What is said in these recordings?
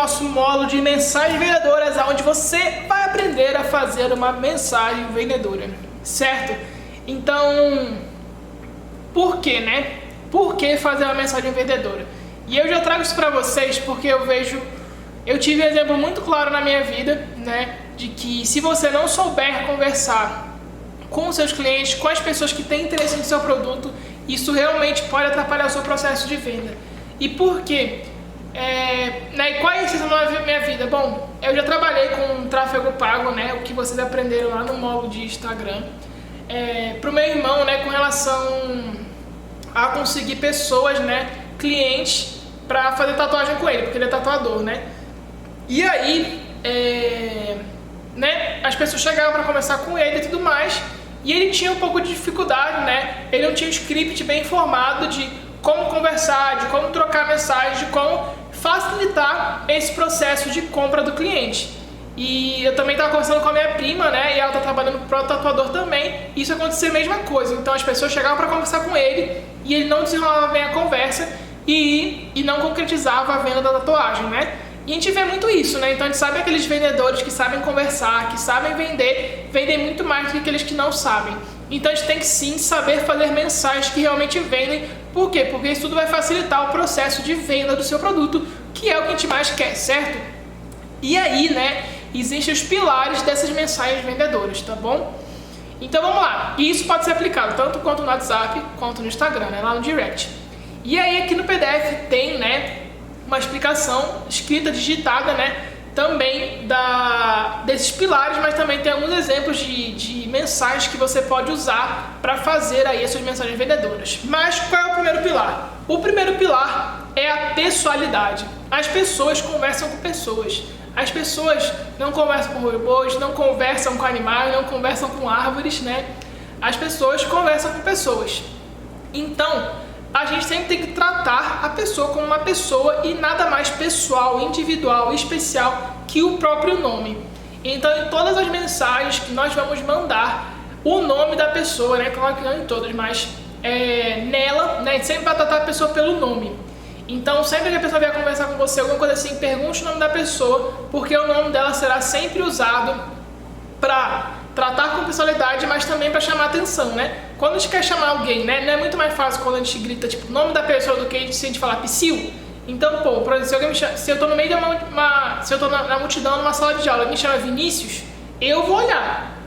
nosso módulo de mensagens vendedoras, onde você vai aprender a fazer uma mensagem vendedora, certo? Então, por que, né? Por que fazer uma mensagem vendedora? E eu já trago isso para vocês porque eu tive um exemplo muito claro na minha vida, né? De que se você não souber conversar com os seus clientes, com as pessoas que têm interesse no seu produto, isso realmente pode atrapalhar o seu processo de venda. E por quê? E qual é a essência da minha vida? Bom, eu já trabalhei com tráfego pago, né? O que vocês aprenderam lá no módulo de Instagram. Para o meu irmão, né? Com relação a conseguir pessoas, né? Clientes para fazer tatuagem com ele, porque ele é tatuador, né? E aí, as pessoas chegavam para conversar com ele e tudo mais, e ele tinha um pouco de dificuldade, né? Ele não tinha um script bem formado de como conversar, de como trocar mensagem, de como facilitar esse processo de compra do cliente. E eu também estava conversando com a minha prima, né? E ela está trabalhando para o tatuador também. E isso acontecia a mesma coisa. Então as pessoas chegavam para conversar com ele e ele não desenrolava bem a conversa e não concretizava a venda da tatuagem, né? E a gente vê muito isso, né? Então a gente sabe aqueles vendedores que sabem conversar, que sabem vender, vendem muito mais do que aqueles que não sabem. Então a gente tem que sim saber fazer mensagens que realmente vendem. Por quê? Porque isso tudo vai facilitar o processo de venda do seu produto, que é o que a gente mais quer, certo? E aí, né, existem os pilares dessas mensagens vendedoras, tá bom? Então vamos lá. E isso pode ser aplicado tanto quanto no WhatsApp, quanto no Instagram, né, lá no Direct. E aí aqui no PDF tem, né, uma explicação escrita, digitada, né, também desses pilares, mas também tem alguns exemplos de mensagens que você pode usar para fazer aí as suas mensagens vendedoras. Mas qual é o primeiro pilar? O primeiro pilar é a pessoalidade. As pessoas conversam com pessoas. As pessoas não conversam com robôs, não conversam com animais, não conversam com árvores, né? As pessoas conversam com pessoas. Então, a gente sempre tem que tratar a pessoa como uma pessoa e nada mais pessoal, individual, especial que o próprio nome. Então, em todas as mensagens que nós vamos mandar, o nome da pessoa, né? Claro que não em todas, mas nela, né? A gente sempre vai tratar a pessoa pelo nome. Então, sempre que a pessoa vier conversar com você, alguma coisa assim, pergunte o nome da pessoa, porque o nome dela será sempre usado para tratar com personalidade, mas também para chamar atenção, né? Quando a gente quer chamar alguém, né? Não é muito mais fácil quando a gente grita, tipo, o nome da pessoa do que se a gente falar Psyu. Então, pô, por exemplo, se alguém me chama, se eu tô no meio de se eu tô na multidão, numa sala de aula, alguém me chama Vinícius, eu vou olhar.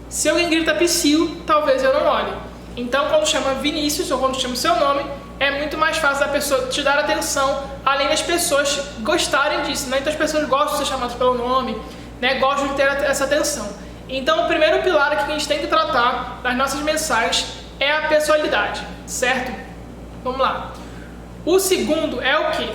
Se alguém grita Psyu, talvez eu não olhe. Então, quando chama Vinícius, ou quando chama o seu nome, é muito mais fácil da pessoa te dar atenção, além das pessoas gostarem disso, né? Então as pessoas gostam de ser chamadas pelo nome, né? Gostam de ter essa atenção. Então o primeiro pilar aqui que a gente tem que tratar nas nossas mensagens é a pessoalidade, certo? Vamos lá. O segundo é o quê?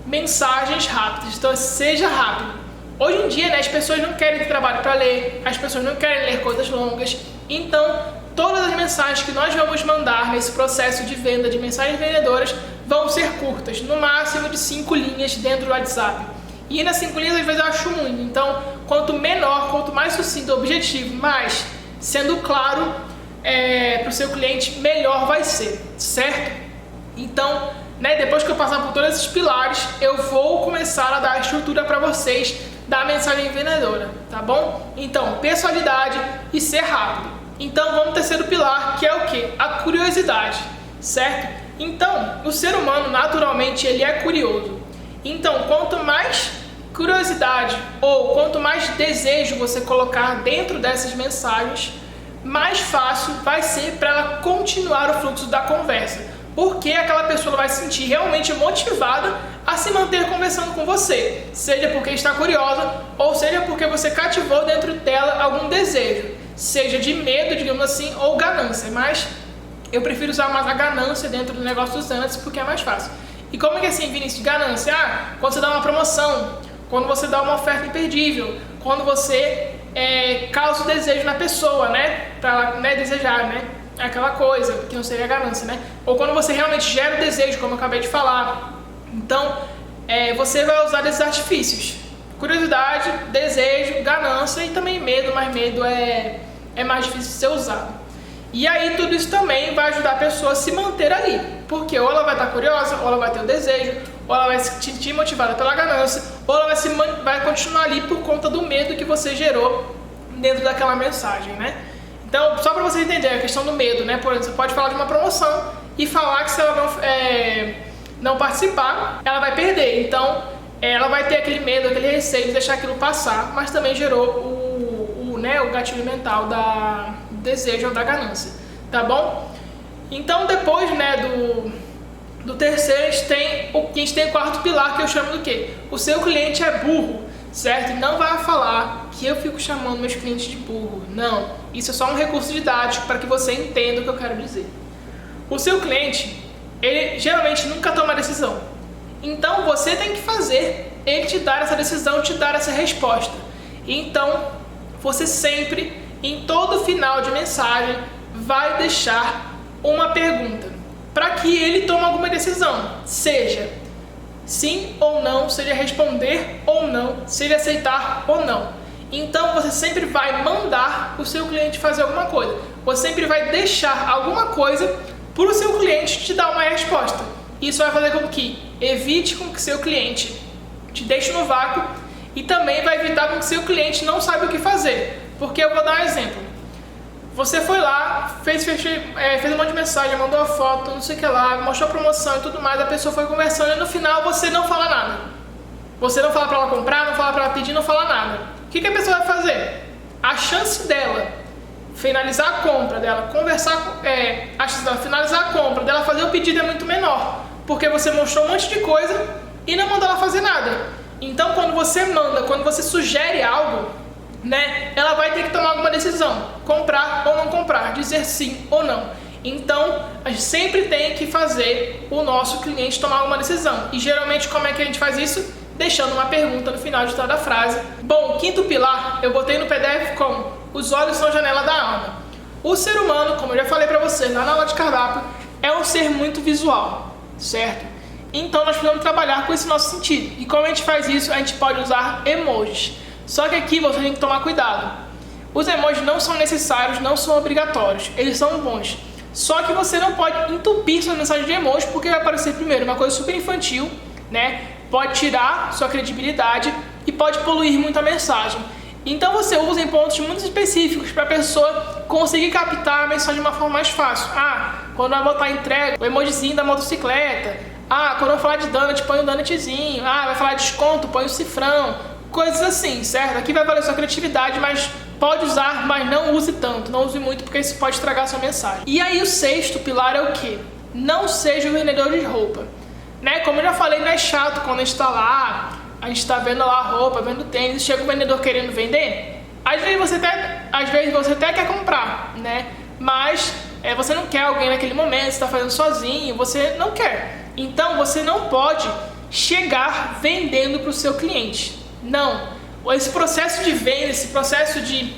Mensagens rápidas. Então seja rápido. Hoje em dia, né, as pessoas não querem ter trabalho para ler, as pessoas não querem ler coisas longas. Então todas as mensagens que nós vamos mandar nesse processo de venda de mensagens vendedoras vão ser curtas, no máximo de 5 linhas dentro do WhatsApp. E nas 5 linhas às vezes eu acho muito. Então, quanto menor, quanto mais sucinto o objetivo, mas sendo claro para o seu cliente, melhor vai ser, certo? Então, né, depois que eu passar por todos esses pilares, eu vou começar a dar a estrutura para vocês da mensagem vendedora, tá bom? Então, personalidade e ser rápido. Então vamos ao terceiro pilar, que é o que? A curiosidade, certo? Então, o ser humano naturalmente ele é curioso. Então, quanto mais curiosidade ou quanto mais desejo você colocar dentro dessas mensagens, mais fácil vai ser para ela continuar o fluxo da conversa. Porque aquela pessoa vai se sentir realmente motivada a se manter conversando com você. Seja porque está curiosa ou seja porque você cativou dentro dela algum desejo. Seja de medo, digamos assim, ou ganância, mas eu prefiro usar mais a ganância dentro do negócio dos antes, porque é mais fácil. E como é que é assim, Vinícius? Ganância? Quando você dá uma promoção, quando você dá uma oferta imperdível, quando você causa o desejo na pessoa, né? Pra ela, né, desejar, né? Aquela coisa, que não seria ganância, né? Ou quando você realmente gera o desejo, como eu acabei de falar. Então, você vai usar esses artifícios. Curiosidade, desejo, ganância e também medo, mas medo é mais difícil de ser usado. E aí tudo isso também vai ajudar a pessoa a se manter ali, porque ou ela vai estar curiosa, ou ela vai ter o desejo, ou ela vai se sentir motivada pela ganância, ou ela vai continuar ali por conta do medo que você gerou dentro daquela mensagem, né? Então, só para você entender a questão do medo, né? Por exemplo, você pode falar de uma promoção e falar que se ela não participar, ela vai perder. Então, ela vai ter aquele medo, aquele receio de deixar aquilo passar, mas também gerou o gatilho mental do desejo ou da ganância, tá bom? Então, depois, né, do terceiro, a gente tem o quarto pilar, que eu chamo do quê? O seu cliente é burro, certo? E não vai falar que eu fico chamando meus clientes de burro. Não, isso é só um recurso didático para que você entenda o que eu quero dizer. O seu cliente, ele geralmente nunca toma decisão. Então, você tem que fazer ele te dar essa decisão, te dar essa resposta. Então, você sempre, em todo final de mensagem, vai deixar uma pergunta para que ele tome alguma decisão, seja sim ou não, seja responder ou não, seja aceitar ou não. Então você sempre vai mandar o seu cliente fazer alguma coisa, você sempre vai deixar alguma coisa para o seu cliente te dar uma resposta. Isso vai fazer com que evite com que seu cliente te deixe no vácuo e também vai evitar com que seu cliente não saiba o que fazer. Porque eu vou dar um exemplo. Você foi lá, fez um monte de mensagem, mandou a foto, não sei o que lá, mostrou a promoção e tudo mais, a pessoa foi conversando e no final você não fala nada. Você não fala para ela comprar, não fala para ela pedir, não fala nada. O que a pessoa vai fazer? A chance dela finalizar a compra, dela finalizar a compra, dela fazer o pedido é muito menor, porque você mostrou um monte de coisa e não mandou ela fazer nada. Então quando você sugere algo, né, ela vai ter que tomar alguma decisão, comprar ou não comprar, dizer sim ou não. Então, a gente sempre tem que fazer o nosso cliente tomar uma decisão. E geralmente, como é que a gente faz isso? Deixando uma pergunta no final de toda a frase. Bom, o quinto pilar, eu botei no PDF como: os olhos são a janela da alma. O ser humano, como eu já falei pra vocês lá na aula de cardápio, é um ser muito visual, certo? Então, nós precisamos trabalhar com esse nosso sentido. E como a gente faz isso? A gente pode usar emojis. Só que aqui você tem que tomar cuidado. Os emojis não são necessários, não são obrigatórios, eles são bons. Só que você não pode entupir sua mensagem de emoji, porque vai aparecer primeiro uma coisa super infantil, né? Pode tirar sua credibilidade e pode poluir muito a mensagem. Então você usa em pontos muito específicos para a pessoa conseguir captar a mensagem de uma forma mais fácil. Quando vai botar entrega, o emojizinho da motocicleta. Quando vai falar de donut, põe o donutzinho. Vai falar de desconto, põe o cifrão. Coisas assim, certo? Aqui vai valer sua criatividade, mas pode usar, mas não use tanto, não use muito, porque isso pode estragar a sua mensagem. E aí o sexto pilar é o quê? Não seja um vendedor de roupa, né? Como eu já falei, não é chato quando a gente está lá, a gente está vendo lá a roupa, vendo tênis, e chega um vendedor querendo vender. Às vezes você até quer comprar, né? Mas você não quer alguém naquele momento, você está fazendo sozinho, você não quer. Então você não pode chegar vendendo para o seu cliente. Não, esse processo de venda, esse processo de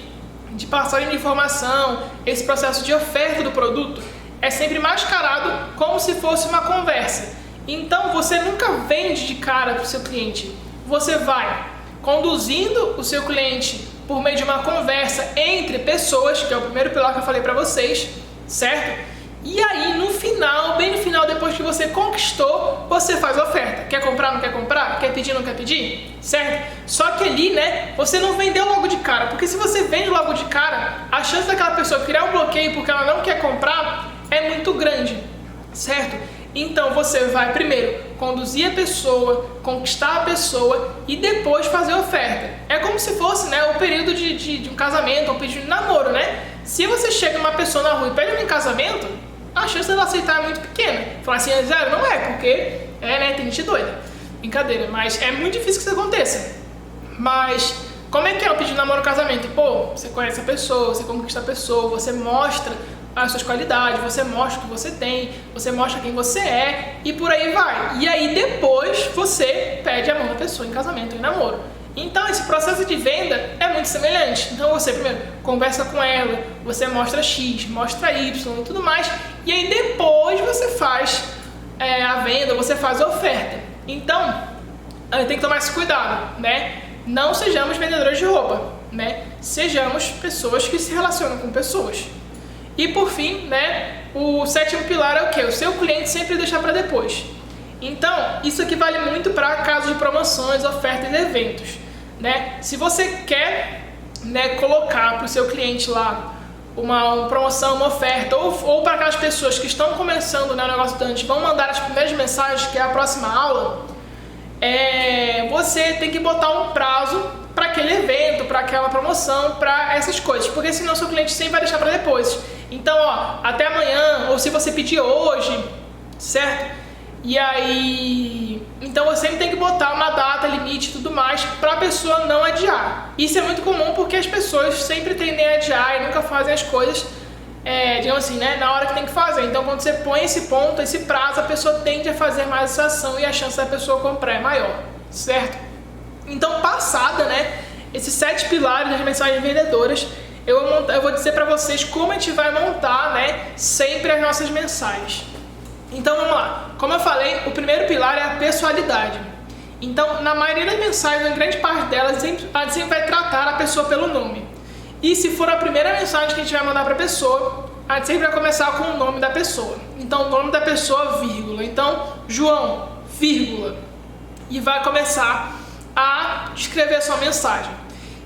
passagem de informação, esse processo de oferta do produto é sempre mascarado como se fosse uma conversa. Então você nunca vende de cara para o seu cliente, você vai conduzindo o seu cliente por meio de uma conversa entre pessoas, que é o primeiro pilar que eu falei para vocês, certo? E aí, no final, bem no final, depois que você conquistou, você faz a oferta. Quer comprar, não quer comprar? Quer pedir, não quer pedir? Certo? Só que ali, né, você não vendeu logo de cara. Porque se você vende logo de cara, a chance daquela pessoa criar um bloqueio porque ela não quer comprar é muito grande. Certo? Então, você vai primeiro conduzir a pessoa, conquistar a pessoa e depois fazer a oferta. É como se fosse, né, o período de um casamento, ou um pedido de namoro, né? Se você chega uma pessoa na rua e pede um casamento, a chance dela aceitar é muito pequena. Falar assim, zero, não é, porque né, tem gente doida. Brincadeira, mas é muito difícil que isso aconteça. Mas como é que é o pedido de namoro, casamento? Pô, você conhece a pessoa, você conquista a pessoa, você mostra as suas qualidades, você mostra o que você tem, você mostra quem você é e por aí vai. E aí depois você pede a mão da pessoa em casamento, em namoro. Então esse processo de venda é muito semelhante. Então você primeiro conversa com ela, você mostra X, mostra Y e tudo mais, e aí depois você faz a venda, você faz a oferta. Então a gente tem que tomar esse cuidado, né? Não sejamos vendedores de roupa, né? Sejamos pessoas que se relacionam com pessoas. E por fim, né, o sétimo pilar é o quê? O seu cliente sempre deixar para depois. Então, isso aqui vale muito para casos de promoções, ofertas e eventos, né? Se você quer, né, colocar para o seu cliente lá uma promoção, uma oferta, ou para aquelas pessoas que estão começando, né, o negócio Donut, vão mandar as primeiras mensagens, que é a próxima aula, você tem que botar um prazo para aquele evento, para aquela promoção, para essas coisas, porque senão seu cliente sempre vai deixar para depois. Então, ó, até amanhã, ou se você pedir hoje, certo? E aí, então você sempre tem que botar uma data, limite e tudo mais para a pessoa não adiar. Isso é muito comum porque as pessoas sempre tendem a adiar e nunca fazem as coisas, digamos assim, né, na hora que tem que fazer. Então, quando você põe esse ponto, esse prazo, a pessoa tende a fazer mais essa ação e a chance da pessoa comprar é maior, certo? Então, passada, né, esses 7 pilares das mensagens vendedoras, eu vou dizer para vocês como a gente vai montar, né, sempre as nossas mensagens. Então vamos lá, como eu falei, o primeiro pilar é a pessoalidade. Então, na maioria das mensagens, em grande parte delas, a gente sempre vai tratar a pessoa pelo nome. E se for a primeira mensagem que a gente vai mandar para a pessoa, a gente sempre vai começar com o nome da pessoa. Então, o nome da pessoa, vírgula. Então, João, vírgula. E vai começar a escrever a sua mensagem.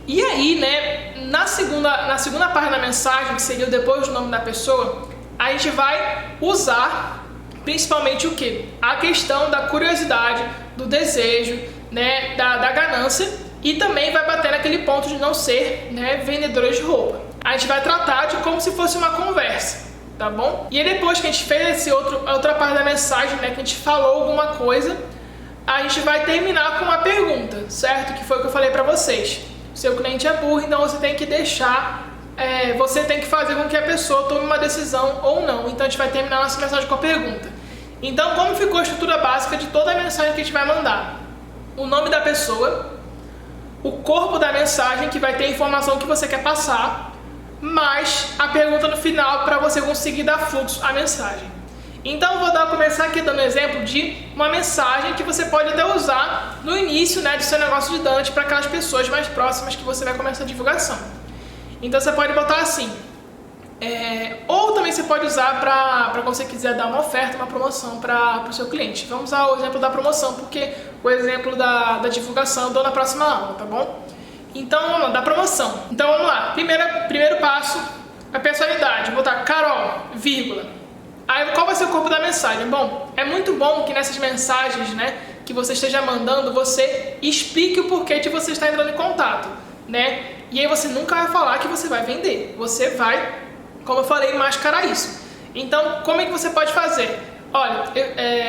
E aí, né, na segunda parte da mensagem, que seria depois do nome da pessoa, a gente vai usar principalmente o que? A questão da curiosidade, do desejo, né, da ganância, e também vai bater naquele ponto de não ser, né, vendedora de roupa. A gente vai tratar de como se fosse uma conversa, tá bom? E aí depois que a gente fez a outra parte da mensagem, né, que a gente falou alguma coisa, a gente vai terminar com uma pergunta, certo? Que foi o que eu falei pra vocês. O seu cliente é burro, então você tem que deixar... você tem que fazer com que a pessoa tome uma decisão ou não. Então a gente vai terminar a nossa mensagem com a pergunta. Então, como ficou a estrutura básica de toda a mensagem que a gente vai mandar? O nome da pessoa, o corpo da mensagem, que vai ter a informação que você quer passar, mais a pergunta no final para você conseguir dar fluxo à mensagem. Então, eu vou começar aqui dando um exemplo de uma mensagem que você pode até usar no início, né, do seu negócio de Donut para aquelas pessoas mais próximas que você vai começar a divulgação. Então você pode botar assim, ou também você pode usar para quando você quiser dar uma oferta, uma promoção para o seu cliente. Vamos usar o exemplo da promoção, porque o exemplo da divulgação eu dou na próxima aula, tá bom? Então vamos lá, da promoção. Então vamos lá, primeiro passo, a personalidade. Vou botar Carol, vírgula. Aí qual vai ser o corpo da mensagem? Bom, é muito bom que nessas mensagens, né, que você esteja mandando, você explique o porquê de você estar entrando em contato, né? E aí você nunca vai falar que você vai vender. Você vai, como eu falei, mascarar isso. Então, como é que você pode fazer? Olha,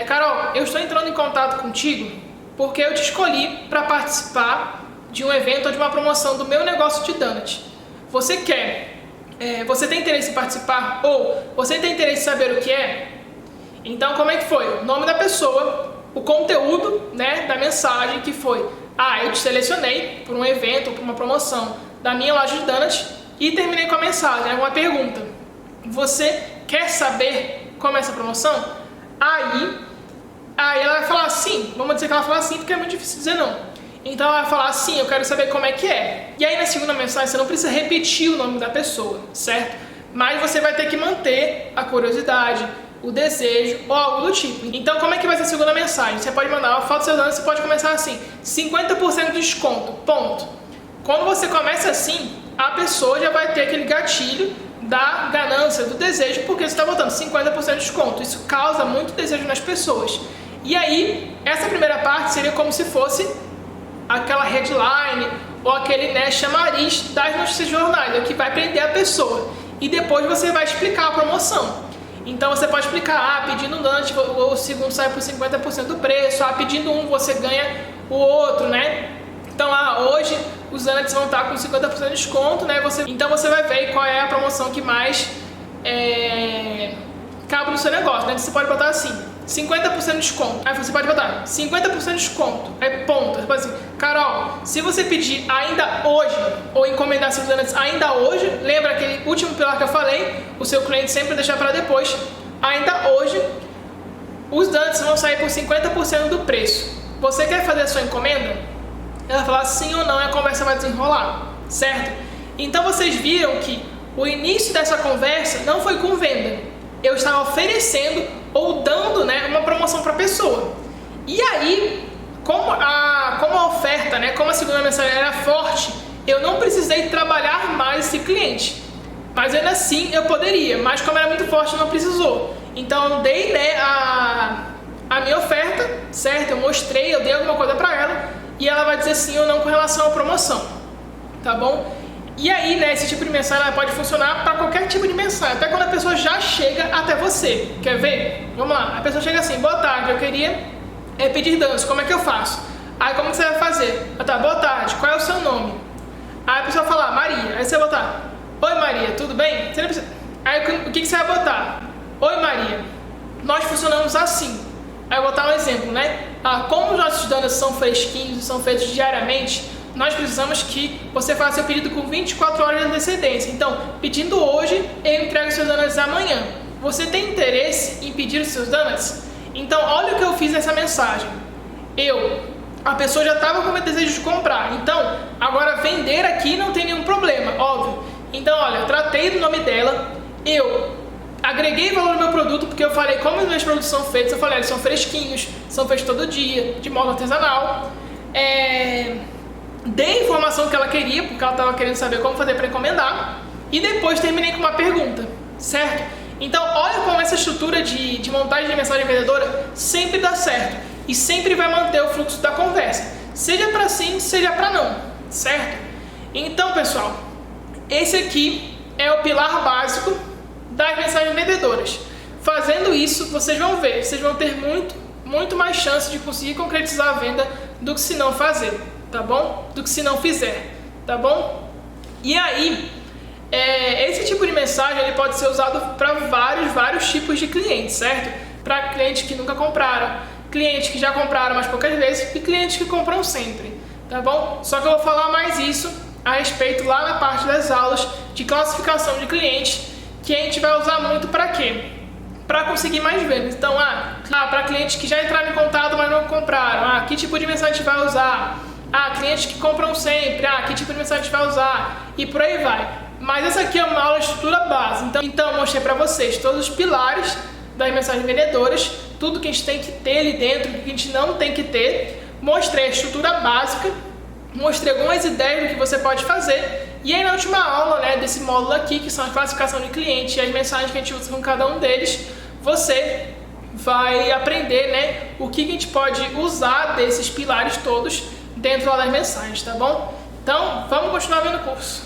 Carol, eu estou entrando em contato contigo porque eu te escolhi para participar de um evento ou de uma promoção do meu negócio de Donut. Você quer? Você tem interesse em participar? Ou você tem interesse em saber o que é? Então, como é que foi? O nome da pessoa, o conteúdo, né, da mensagem, que foi: eu te selecionei por um evento ou por uma promoção da minha loja de Donut, e terminei com a mensagem, uma pergunta: você quer saber como é essa promoção? Aí ela vai falar sim, vamos dizer que ela fala sim, porque é muito difícil dizer não. Então ela vai falar sim, eu quero saber como é que é. E aí na segunda mensagem você não precisa repetir o nome da pessoa, certo? Mas você vai ter que manter a curiosidade, o desejo ou algo do tipo. Então como é que vai ser a segunda mensagem? Você pode mandar uma foto do seu Donut, você pode começar assim: 50% de desconto, ponto. Quando você começa assim, a pessoa já vai ter aquele gatilho da ganância, do desejo, porque você está botando 50% de desconto. Isso causa muito desejo nas pessoas. E aí, essa primeira parte seria como se fosse aquela headline ou aquele, né, chamariz das notícias de jornais, que vai prender a pessoa. E depois você vai explicar a promoção. Então você pode explicar: pedindo um Donut, o segundo sai por 50% do preço, pedindo um você ganha o outro, né? Então, hoje os Donuts vão estar com 50% de desconto, né? Então você vai ver qual é a promoção que mais cabe no seu negócio, né? Você pode botar assim: 50% de desconto. Aí você pode botar 50% de desconto. Aí ponto. Você pode assim: Carol, se você pedir ainda hoje, ou encomendar seus Donuts ainda hoje, lembra aquele último pilar que eu falei? O seu cliente sempre deixar para depois. Ainda hoje, os Donuts vão sair por 50% do preço. Você quer fazer a sua encomenda? Ela falar sim ou não, e a conversa vai desenrolar, certo? Então vocês viram que o início dessa conversa não foi com venda. Eu estava oferecendo ou dando, né, uma promoção para a pessoa. E aí, como a oferta, né, como a segunda mensagem era forte, eu não precisei trabalhar mais esse cliente. Mas ainda assim eu poderia, mas como era muito forte, não precisou. Então eu dei, né, a minha oferta, certo? Eu mostrei, eu dei alguma coisa pra ela e ela vai dizer sim ou não com relação à promoção, tá bom? E aí, né, esse tipo de mensagem ela pode funcionar para qualquer tipo de mensagem, até quando a pessoa já chega até você. Quer ver? Vamos lá, a pessoa chega assim: boa tarde, eu queria pedir dança, como é que eu faço? Aí como que você vai fazer? Ah, tá, boa tarde, qual é o seu nome? Aí a pessoa fala Maria, aí você vai botar: oi Maria, tudo bem? Você não precisa... Aí o que você vai botar? Oi Maria, nós funcionamos assim. Aí eu vou botar um exemplo, né? Como os nossos donuts são fresquinhos e são feitos diariamente, nós precisamos que você faça seu pedido com 24 horas de antecedência. Então, pedindo hoje, eu entrego os seus donuts amanhã. Você tem interesse em pedir os seus donuts? Então, olha o que eu fiz nessa mensagem. A pessoa já estava com o desejo de comprar. Então, agora vender aqui não tem nenhum problema, óbvio. Então, olha, eu tratei do nome dela, eu agreguei valor no meu produto, porque eu falei como os meus produtos são feitos. Eu falei, eles são fresquinhos, são feitos todo dia, de modo artesanal. Dei a informação que ela queria, porque ela estava querendo saber como fazer para encomendar. E depois terminei com uma pergunta, certo? Então, olha como essa estrutura de montagem de mensagem vendedora sempre dá certo. E sempre vai manter o fluxo da conversa. Seja para sim, seja para não, certo? Então, pessoal, esse aqui é o pilar básico das mensagens vendedoras. Fazendo isso, vocês vão ver, vocês vão ter muito mais chance de conseguir concretizar a venda do que se não fazer, tá bom? Do que se não fizer, tá bom? E aí, esse tipo de mensagem ele pode ser usado para vários tipos de clientes, certo? Para clientes que nunca compraram, clientes que já compraram mas poucas vezes e clientes que compram sempre, tá bom? Só que eu vou falar mais isso a respeito lá na parte das aulas de classificação de clientes, que a gente vai usar muito para quê? Para conseguir mais vendas. Então, para clientes que já entraram em contato mas não compraram, que tipo de mensagem a gente vai usar? Clientes que compram sempre, que tipo de mensagem a gente vai usar? E por aí vai. Mas essa aqui é uma aula de estrutura base. Então eu mostrei para vocês todos os pilares das mensagens vendedoras, tudo que a gente tem que ter ali dentro, o que a gente não tem que ter. Mostrei a estrutura básica, mostrei algumas ideias do que você pode fazer. E aí na última aula, né, desse módulo aqui, que são a classificação de cliente e as mensagens que a gente usa com cada um deles, você vai aprender, né, o que a gente pode usar desses pilares todos dentro das mensagens, tá bom? Então, vamos continuar vendo o curso.